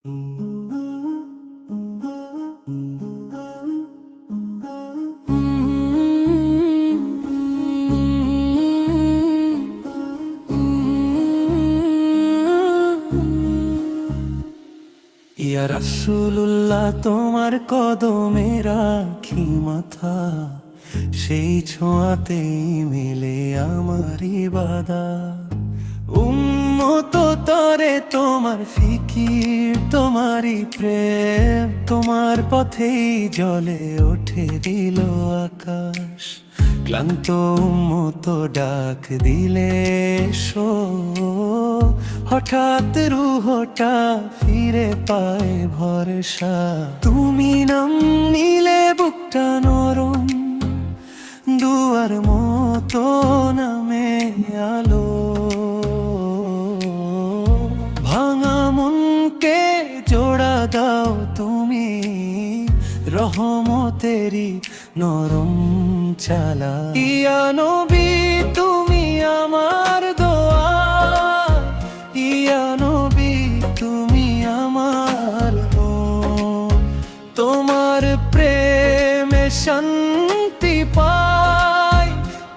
ইয়া রাসূলুল্লাহ তোমার কদমে রাখি মাথা, সেই ছোঁয়াতেই মিলে আমার ইবাদত। উম্মত তরে তোমার ফিকির, তোমারই প্রেম, তোমার পথেই জ্বলে ওঠে দিল আকাশ। ক্লান্ত উম্মত ডাক দিলে এসো, হঠাৎ রুহটা ফিরে পায় ভরসা। তুমি নাম নিলে বুকটা নরম, দুয়ার মতো নামে আলো। ভাঙা মনকে জোড়া দাও তুমি, রহমতেরি নরম চালা। ইয়া নবী তুমি আমার দোয়া, ইয়া নবী তুমি আমার নূর। তোমার প্রেমে শান্তি পাই,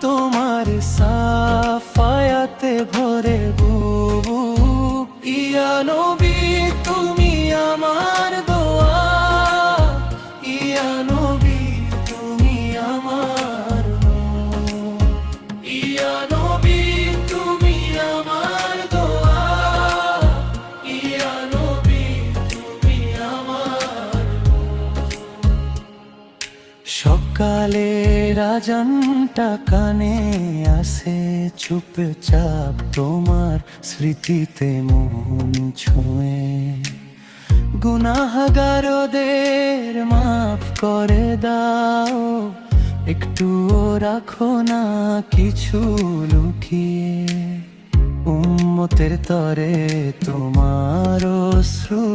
তোমার সাফায়াতে ভরে বুক। ইয়া নবী তুমি আমার দোয়া, ইয়া নবী তুমি আমার নূর। ইয়া নবী তুমি আমার দোয়া, ইয়া নবী তুমি আমার নূর। সকালের আজানটা কানে আসে চুপচাপ, তোমার স্মৃতিতে মন ছুঁয়ে। গুনাহগারদের মাফ করে দাও, একটুও রাখো না কিছু লুকিয়ে। উম্মতের তরে তোমার অশ্রু,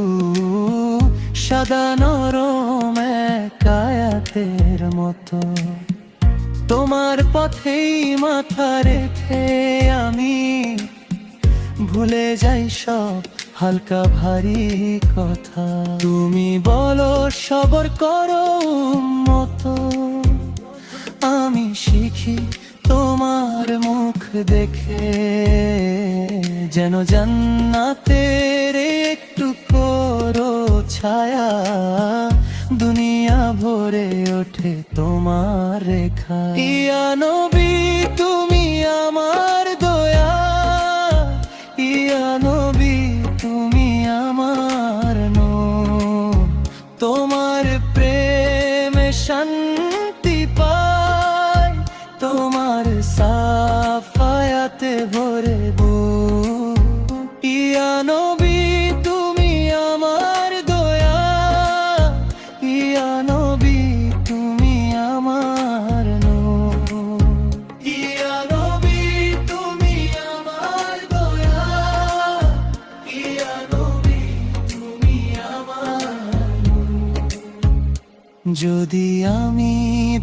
সাদা নরম কায়াতের মতো। তোমার পথেই মাথা রেখে আমি ভুলে যাই সব হালকা ভারী কথা। তুমি বলো সবর করো মতো, আমি শিখি তোমার মুখ দেখে। যেন জান্নাতের একটু করো ছায়া, দুনিয়া ভরে ওঠে তোমার রেখা। ইয়া নবী তুমি আমার দয়া, ইয়া নবী তুমি আমার নূর। তোমার প্রেমে শান্তি পাই, তোমার সাফায়াতে ভরে বুক। ইয়া নবী তুমি আমার দয়া, ইয়া নবী তুমি আমার নূর। ইয়া নবী তুমি আমার দয়া, ইয়া নবী তুমি আমার নূর। যদি আমি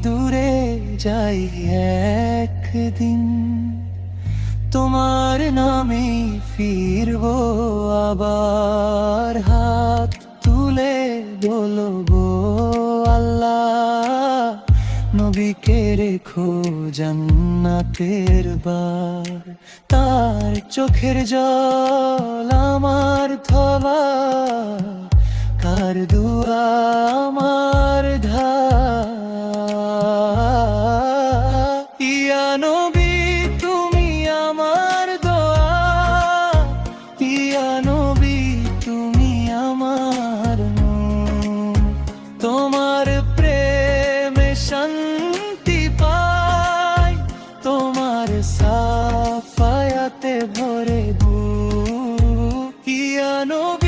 দূরে যাই একদিন, তোমার নামে ফিরবো আবার। হাত তুলে বলবো আল্লাহ, নবীকে রেখো জান্নাতের বার। তার চোখের জল আমার ধোয়া, কার দুয়া আমার ধার। ইয়া নবী তুমি আমার দোয়া, ইয়া নবী তুমি আমার নূর। তোমার প্রেমে শান্তি পাই, তোমার সাফায়াতে ভরে বুক। ইয়া নবী